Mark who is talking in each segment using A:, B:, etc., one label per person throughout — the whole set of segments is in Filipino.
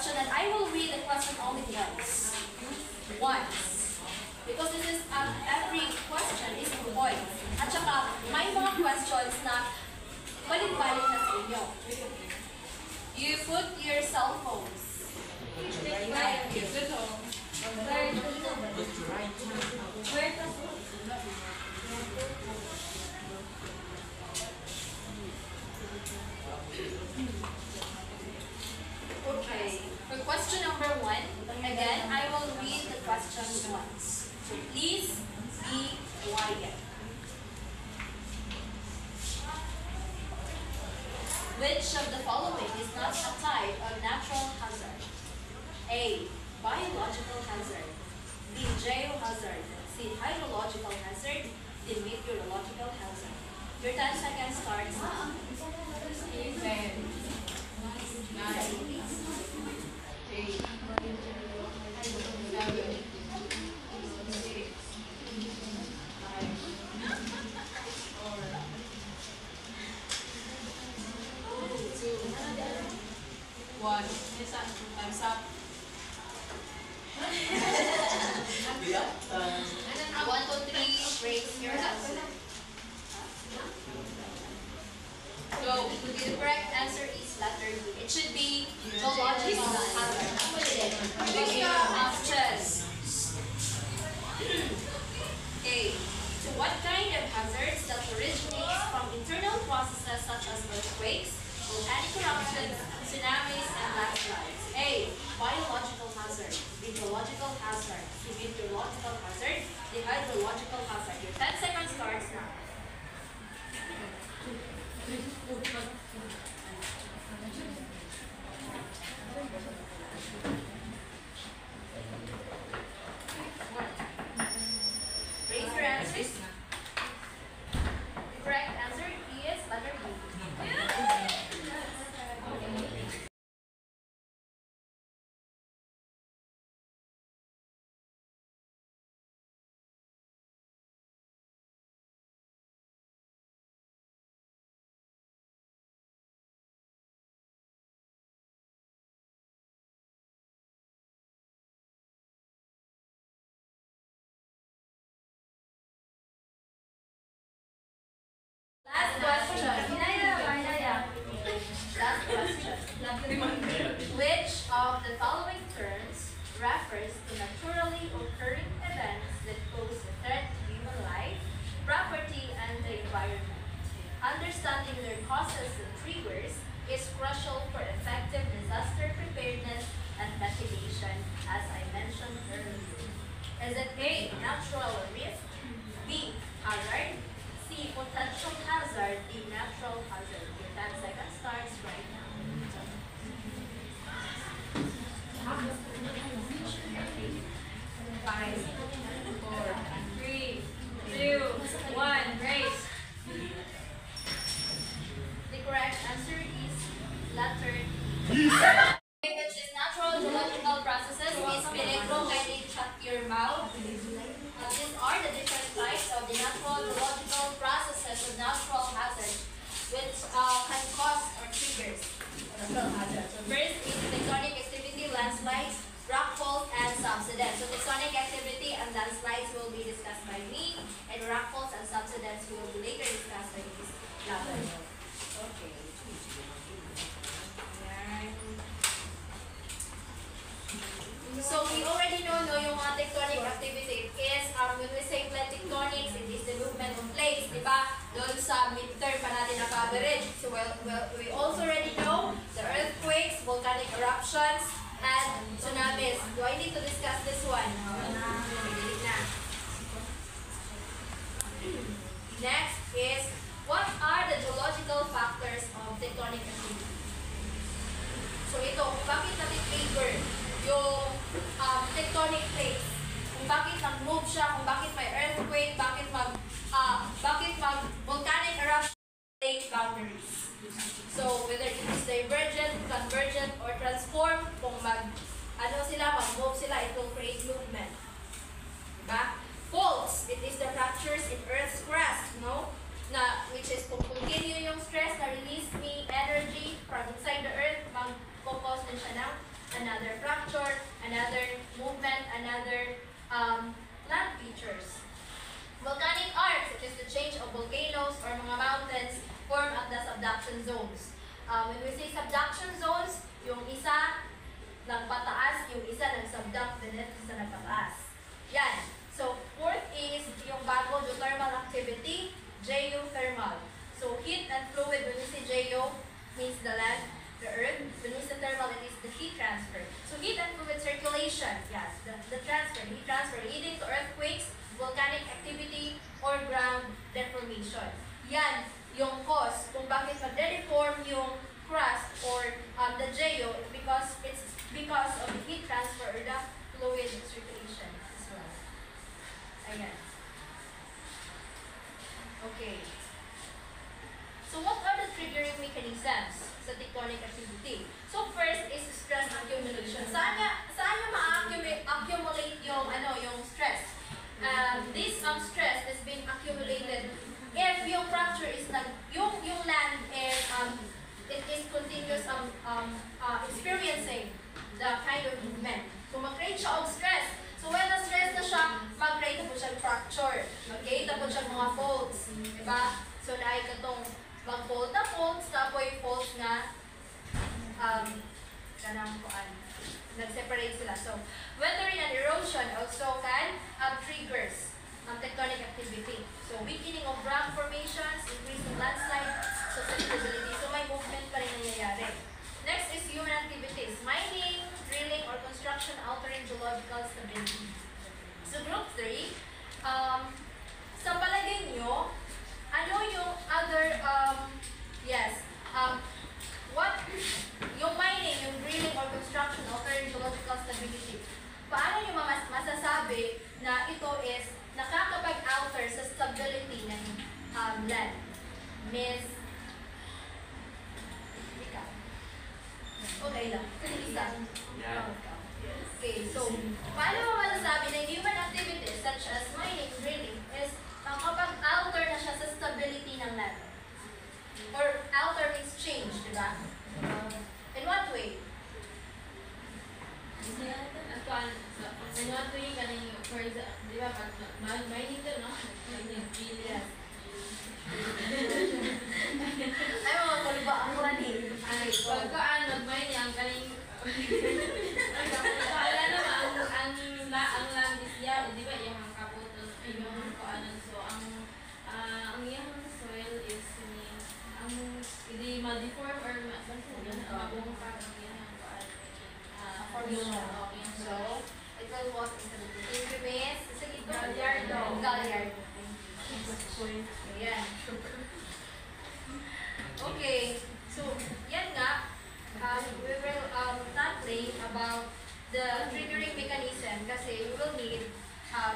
A: question, and I will read the question only once. Once. Because this is, every question is a point. At saka, may mga questions na balik-balik na sa inyo. You put your cell phones. Okay, for question number 1, again, I will read the question once. So please be quiet. Which of the following is not a type of natural hazard? A. Biological hazard. B. Geohazard. C. Hydrological hazard. D. Meteorological hazard. Your 10 seconds starts now.
B: 1. Time's up.
A: 1, 2, 3, raise your answer. So, the correct answer is letter B. It should be geological hazard. Options. A. So what kind of hazards that originates from internal processes such as earthquakes, volcanic eruptions, tsunamis, and landslides? A. Biological hazard. B. Geological hazard. C. Meteorological hazard. D. Hydrological hazard. Your 10 seconds starts now. Raise your answers. The correct answer is letter B. Last question. Last question. Which of the following terms refers to naturally occurring events that pose a threat to human life, property, and the environment? Understanding their causes and triggers is crucial for effective disaster preparedness and mitigation, as I mentioned earlier. Is it A, natural risk, B, hazard, C, potential hazard, D, natural hazard? Your 10 seconds starts right now. 5, 4, 3, 2, 1, race. The correct answer is letter D. Which is natural geological processes is Pellegro. Kindly shut your mouth. These are the different types of the natural geological processes of natural hazards which can cause or triggers natural hazards. So first is tectonic activity, landslides, rock falls, and subsidence. So tectonic activity and landslides will be discussed by me, and rock falls and subsidence will be later discussed by Ms. Laban. Okay. So we already know yung mga tectonic activity. It is, when we say plate tectonics, it is the movement of plates, di ba? Doon sa midterm pa natin na-coverage. So we also already know the earthquakes, volcanic eruptions, and tsunamis. Do I need to discuss this one? Next is, what are the geological factors of tectonic activity? So ito, bakit natin favor yung tectonic plates? Kung bakit nag-move siya, kung bakit may earthquake, bakit mag-volcanic eruption, plate boundaries. So whether it is divergent, convergent, or transform, kung mag-move sila, it will create movement. Diba? Faults, it is the fractures in Earth's crust, no? Which is kung continue yung stress na release me energy from inside the Earth, mag-focus din siya ng another land features. Volcanic arcs, such as the change of volcanoes or mga mountains, form at the subduction zones. When we say subduction zones, yung isa nagpataas, yung isa nag-subduct, the next isa nagpataas. Yan. So, fourth is yung bago geothermal activity, geothermal. So, heat and fluid, when we say geo, means the land, the earth. When we say thermal, it is the heat transfer. So, heat and fluid circulation, yes, the transfer, heat transfer, leading to earthquakes, volcanic activity, or ground deformation. Yan yung cause kung bakit magde-deform yung crust or the geo, it's because of the heat transfer or the fluid circulation as well. Ayan. Okay. So what are the triggering mechanisms sa tectonic activity? So first is stress accumulation. Saan niya ma-accumulate yung yung stress? This stress is being accumulated if yung fracture is yung land is it is continuous experiencing the kind of movement. So mag-create siya of stress. So when na-stress na siya, mag-create na po siya fracture. Mag-create na po siya mga faults. Diba? So naay katong mag-fault na faults, tapoy faults na kanang kuan. Nag-separate sila. So weathering and erosion also can triggers tectonic activity. So weakening of rock formations, increasing landslide susceptibility. So may movement pa rin nangyayari. Next is human activities. Mining, drilling, or construction altering geological stability. So group 3, sa palagay nyo, ano yung other, what, yung mining, yung drilling, or construction altering geological stability. Paano nyo masasabi na ito is nakakapag-alter sa stability ng land? Miss? Ikaw. Okay lang. Isa. Okay, so, paano mo masasabi na human activities such as mining, drilling, is nakakapag-alter na siya sa stability ng land? Or alter means change, di ba? In what way?
B: Ano ito yung kanang, for example, di ba, pag mining ka, no? Mining,
A: Yes. Ay, mga kulba ang money.
B: Ay, pagkaan, mag-mining, ang kaning, wala naman, ang land is yan, di ba, yung kaputon, yung kaanan, so, ang yung soil is, hindi ma-deform or mabungkag ang yung
A: Formation. So, it will walk into the increments. Sige, Gallardo. Ayan. Okay. So, yan nga. We will tackle about the triggering mechanism kasi we will need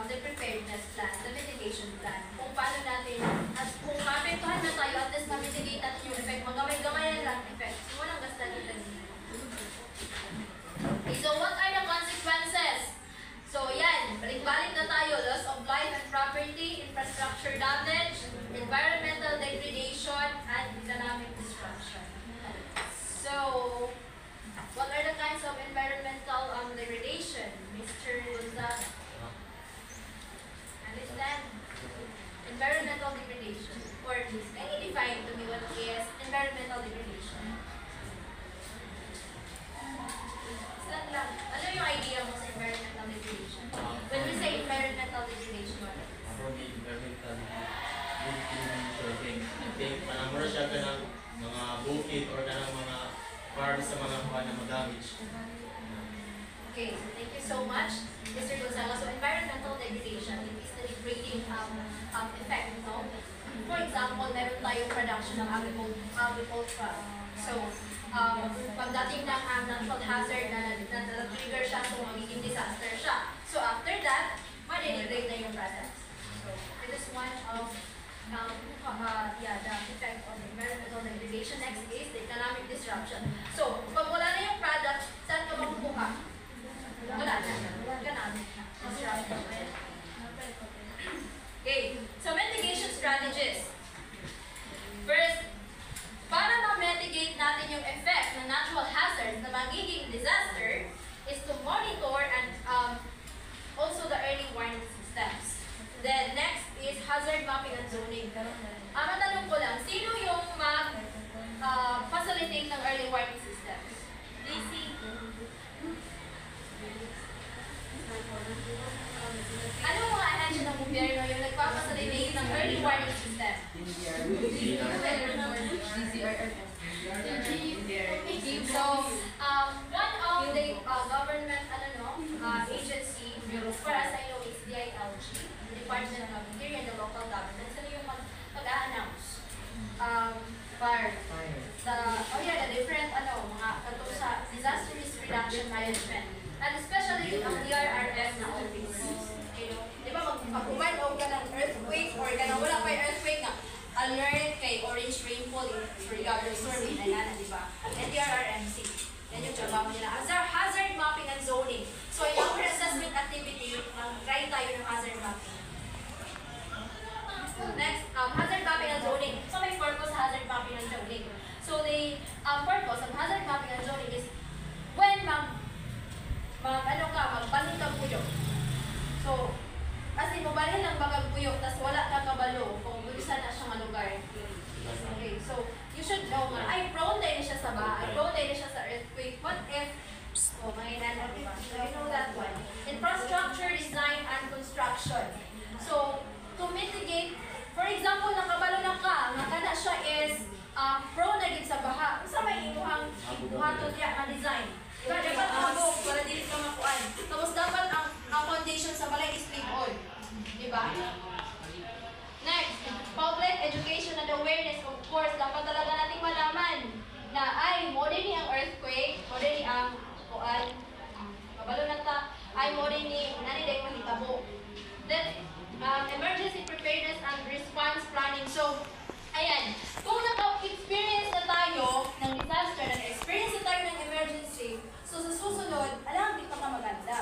A: the preparedness plan, the mitigation plan. Kung paano natin, at kung maapektuhan na tayo, at least ma-mitigate natin yung effect. Magamay-gamayan lang effect. So, walang gastan natin. Okay, so what are the consequences? So yan, balik-balik na tayo. Loss of life and property, infrastructure damage, environmental degradation, and economic destruction. So, what are the kinds of environmental degradation? Mr. Gonzaga? Understand? Environmental degradation. Or can you define to me what is environmental degradation? Lang. Ano yung idea mo sa environmental degradation? When we say environmental degradation, what is?
C: For me, environmental degradation, I think, panamura siya ka ng mga bukid or ka ng mga farm sa mga kuha na mag-damage.
A: Okay, so thank you so much, Mr. Gonzaga. So environmental degradation, it is the degrading effect, no? For example, meron tayong production ng agriculture. So, pagdating ng natural hazard na trigger siya, so magiging disaster siya. So after that, ma-degrade na yung products. So it is one of the effect of environmental degradation. Next is the economic disruption. So pag wala na yung product, saan ka makukuha? Wala na. Economic disruption. Okay, so mitigation strategies. First, para ma-mitigate natin yung effect ng natural hazards na magiging disaster is to monitor and also the early construction management. And especially ang DRRM na office. Okay, no? Di ba, pag-uman o ka ng earthquake or ka na wala pa yung earthquake nga, alert kay orange rainfall in regard survey na yan, di ba? And DRRMC. Yan yung trabaho nila. Hazard mapping and zoning. So, in our assessment activity, mag-try tayo ng hazard mapping. Next, hazard mapping and zoning. So, may purpose sa hazard mapping and zoning. So, the purpose of hazard mapping and zoning is when magbalhin ka puyo. So, as in, mabalhin lang bagag puyo, tas wala ka kabalo kung isa na siyang lugar. Okay, so, you should know nga, ay, prone din siya sa baha, prone din siya sa earthquake. What if, manginan, diba? So, you know that one. Infrastructure, design, and construction. So, to mitigate, for example, nakabalo na ka, nga kana siya is prone na gid sa baha. Sa may imuhang buhaton niya na design. Diba, dapat habog, para dili ka makuan. Tapos dapat ang foundation sa balay is live-on. Diba? Next, public education and awareness, of course, dapat talaga nating malaman na ay, mo din ang earthquake, mo din ang kuan, kabalo na ta, ay mo din ni, nani day mahitabo. Then, emergency preparedness and response planning. So, ayan, kung naka-experience na tayo ng disaster, naka-experience na tayo ng emergency, so sa susunod, alam, di pa ka maganda.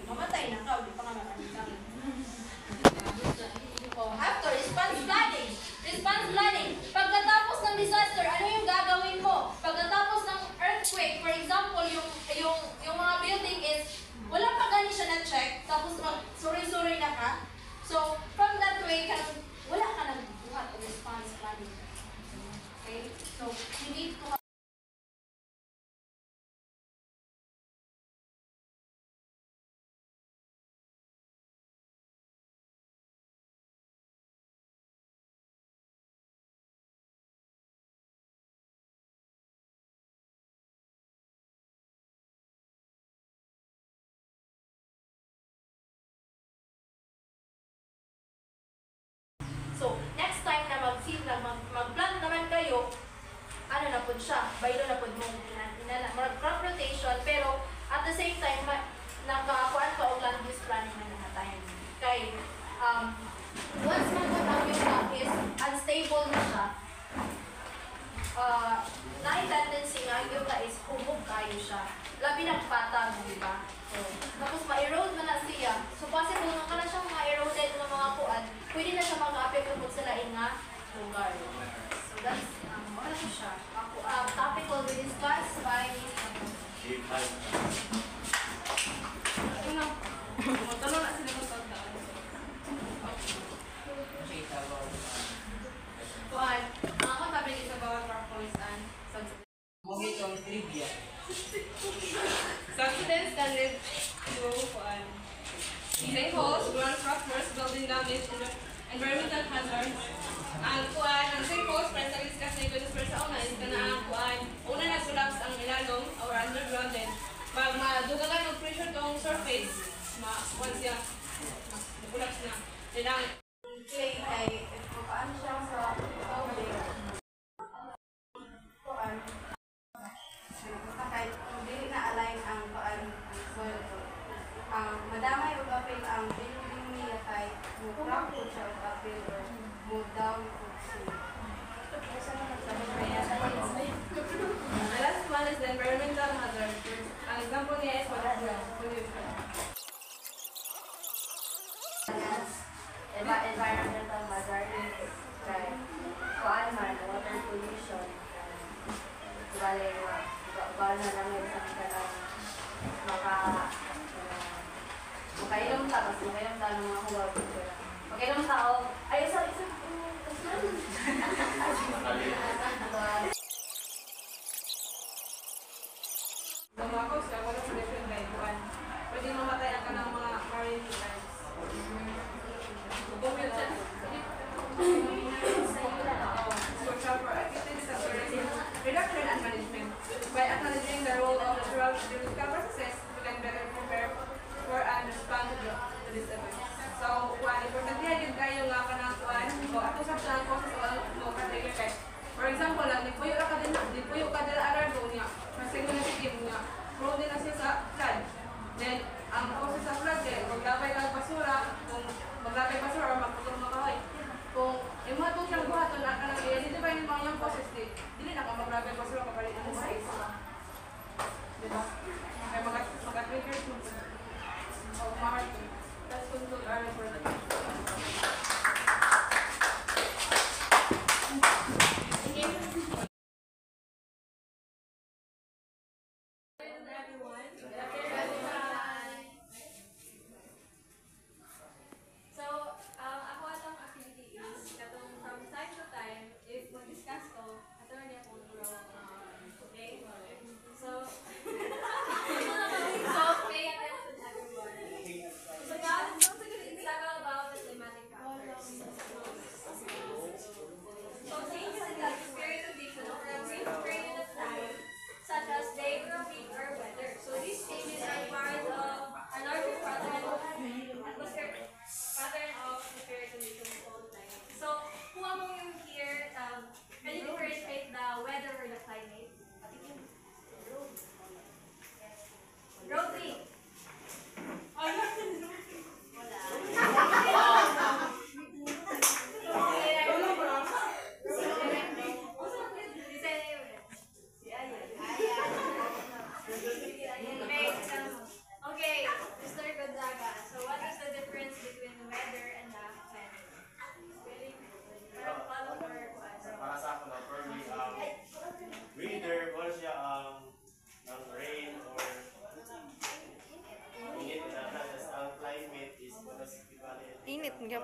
A: Mamatay na ka, di pa ka maganda. After, response planning. Response planning. Pagkatapos ng disaster, ano yung gagawin mo? Pagkatapos ng earthquake, for example, yung mga building is, wala pa gani siya na-check, tapos mag-suri-suri na ka. So, from that way, wala ka nagbuhat o response planning. Okay? So, you need to So, next time na mag-plant naman kayo, ano na po siya, baylo na po mong crop rotation, pero at the same time, nagkakakuan ka o land use planning na nakatayin. Kaya, once mag-ang yung crop is unstable na siya, na-tendency nga yung ka is humog kayo siya. Labi ng patag, di ba? So, tapos ma-erode mo na siya. So, possible nga ka na siyang ma-eroded ng mga kuan, pwede na siya mag-apekto kung sila nga lugar. So, that's, ano siya? Topic will be discussed by
B: Matanong na sila ng pagdaan. Kuan, ako sabi is about workforce and subsidence. Subsidence can lead to sinkholes, ground fractures, building damage, environmental hazards. Ang ang sinkholes, para sa discuss na ito sa una, is ka na ang una na sulaps ang ilalong or undergrounded. Pag madugagan ng pressure tong surface, once siya, mag-collapse na. Kailangan
A: clay ay paano siya sa tubig. Kahit hindi na-align ang soil ko. Madamay o apil ang building niya kay mo-crack po siya o apil or mo-down po siya.
B: The last one is the environmental hazard. Ang example niya is water pollution.
A: Environmental hazard is like kuan man, water pollution. Bale, bawal na lang yung isang kalang makainom ka, kasi makainom ka ng mga huwag. Makainom ka o, ay, isa.
B: Lumakos ka, walang pollution by kuan. Pwede mamatay ang kanang mga marine lives. For effective disaster reduction and management. By acknowledging the role of natural geological processes, we can better prepare for and respond to this event. So, importante din kayo nga kanang kuan, o ato sa plan ko sa mo ka-trigger kay. For example, di puyo ka din araro niya. Kasi mo na sige niya.
C: If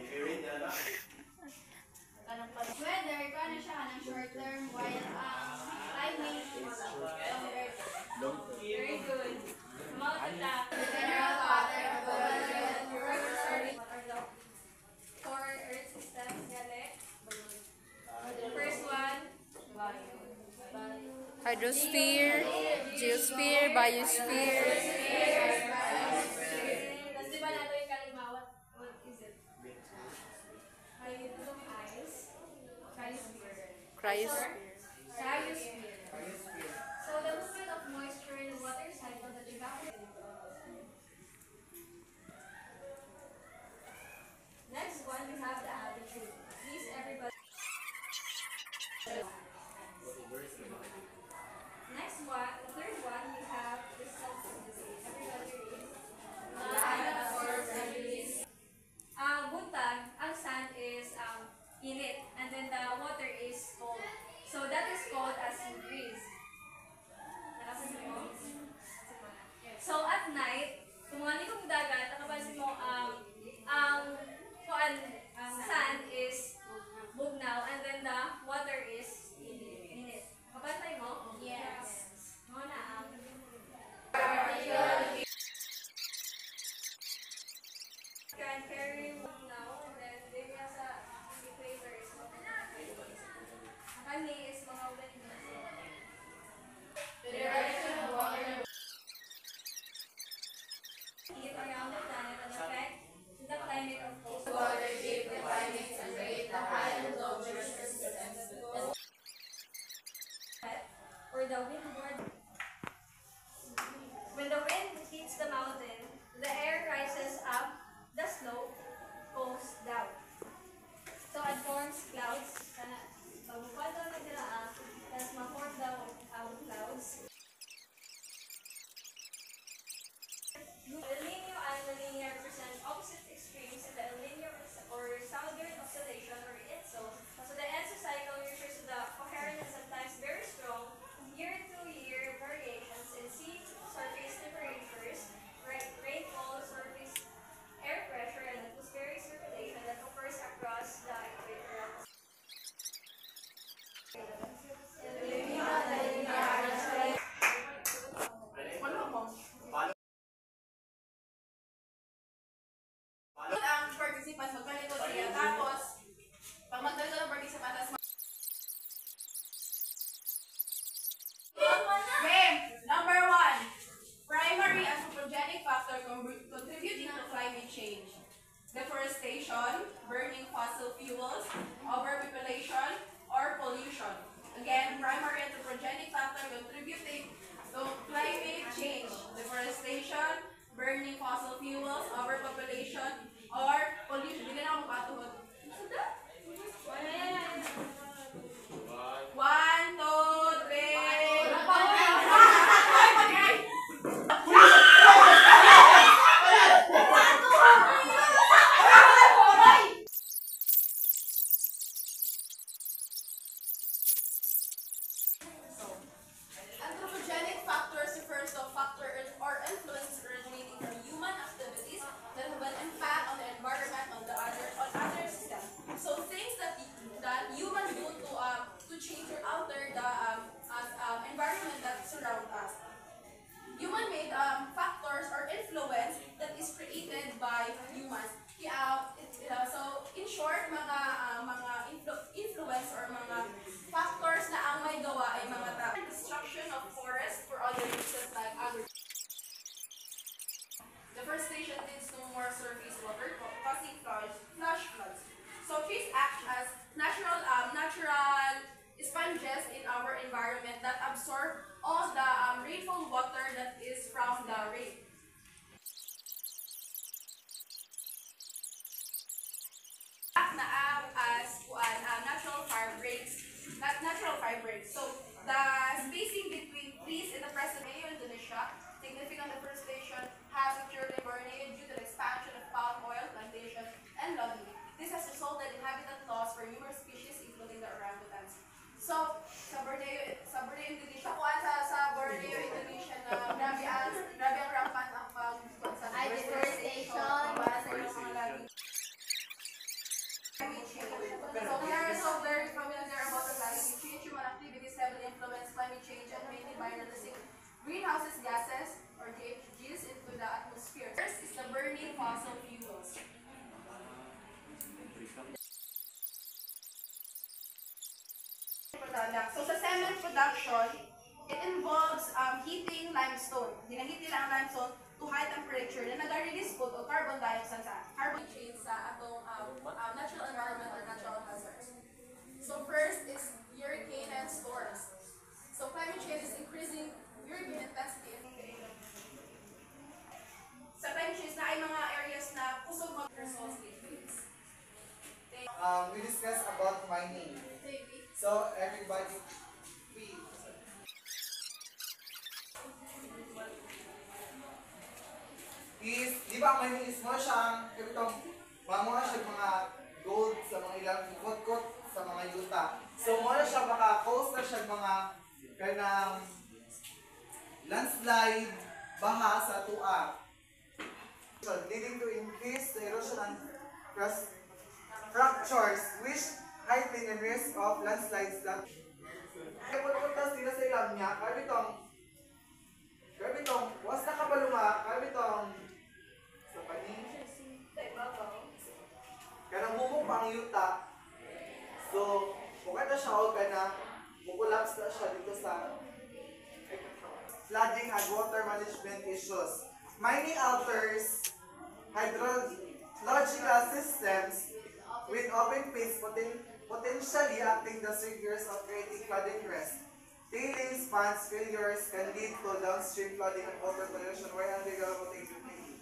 C: you read that up,
A: Weather, ito ano siya ng short term, while climate is long term.
B: Very good. Multitask.
A: General pattern of weather
B: Four Earth systems, gali. First one,
D: Hydrosphere, geosphere, biosphere.
B: Tapos di ba nato yung kalima? What is it? Ice.
D: Cryosphere.
B: Cryosphere. So the movement of moisture in the water cycle that evaporates. Next one, we have the altitude. Please, everybody. Next one, the third one, we have the substances. Everybody read. Land absorbs and release. Buntag, ang sand is init, and then the water is cold. So that is called as breeze. Nakapansin mo? So at night, kung mga kong dagat, nakapansin mo ang sand is bugnaw, and then the water is init. Kapantay mo?
A: Yes.
B: Mga na can carry bugnaw, and then dito sa equator is mga kani is mga wind.
A: The direction of water.
B: Heat around the planet and affect the climate of both.
A: Water shape the climates and rate the high and low pressure systems.
B: Or the windward. When the wind hits the mountain, the air rises up, the slope goes down. So it forms clouds. Pagbubuan daw na sila tapos ma-form daw ang clouds. El Nino and La Nina represent opposite extremes in the El Nino or southern oscillation or ENSO. So the ENSO cycle refers to the coherent and sometimes very strong year-to-year variations in sea surface temperatures, rainfall, surface air pressure, and atmospheric circulation that occurs across the equator.
E: Ang participants magkalito sila. Tapos, pag magkalito ng participants, game! Number 1. Primary anthropogenic factor contributing to climate change. Deforestation, burning fossil fuels, overpopulation, or pollution. Again, primary anthropogenic factor contributing to climate change. Deforestation, burning fossil fuels, overpopulation, or pollution. Hindi na ako makatuhod. One, two, three. Anthropogenic factors refers to factor or influences originating from human activities that have an impact on the environment on other systems. So things that humans do to change or alter the environment that surround us. Human-made factors or influence that is created by humans. So in short, mga influence or mga factors na ang may gawa ay mga tao. Destruction of forests for other uses like agriculture. Deforestation leads to more surface water, causing flash floods. So trees act as natural sponges in our environment that absorb all the rainfall water that is from the rain. Natural fire breaks. So the spacing between trees in the present day Indonesia, significant deforestation has occurred in Borneo due to the expansion of palm oil plantation and logging. This has resulted in habitat loss for numerous species, including the orangutans. So sa Borneo Indonesia, sa Borneo Indonesia na grabe ang rampant ang pag sa
A: Deforestation.
E: product. So sa cement production, it involves heating limestone. Hinahit nila ang limestone to high temperature na nag-release po o carbon dioxide sa carbon change sa atong natural environment or natural hazards. So first is hurricane and storms. So climate change is increasing hurricane intensity. Sa climate change na ay mga areas na kusog mag-resource gateways.
F: We discussed about mining. So everybody, please. Di ba mining is mo siyang itong mga siya mga gold sa mga ilang ikot-kot sa mga yuta. So mo na siya maka-cause na siya mga kanang landslide, baha sa tuwa. Leading to increased erosion and fractures, which heighten the risk of landslides that puntas nila sa ilang niya, karbitong, was nakabaluma, karbitong, sa paning, kanang bumong pang yuta, so, mukha na siya o kana, mukulaps na siya dito sa flooding and water management issues. Mining alters hydrological systems with open pits potentially acting the triggers of creating flooding risk. Tailings ponds failures can lead to downstream flooding and water pollution where undeveloped activity.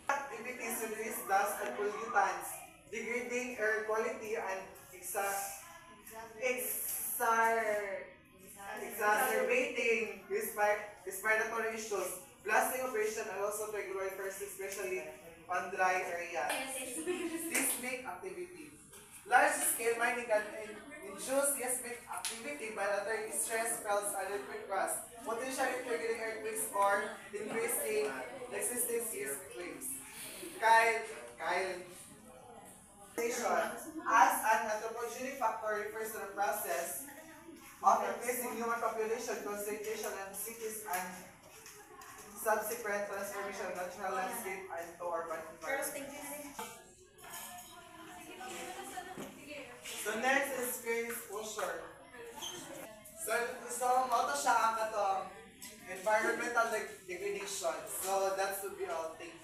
F: Activities release dust and pollutants, degrading air quality and exacerbating respiratory issues. Blasting operation and also regular first, especially on dry areas. Seismic activity. Large-scale mining can induce seismic activity by altering stress felts and earthquake crust, potentially triggering earthquakes or increasing existing seismic waves. As an anthropogenic factor refers to the process of increasing human population concentration in cities and subsequent transformation of natural landscape into urban environment. So next is phase exposure. So auto siya ang environmental degradation. So that would be all. Thank you.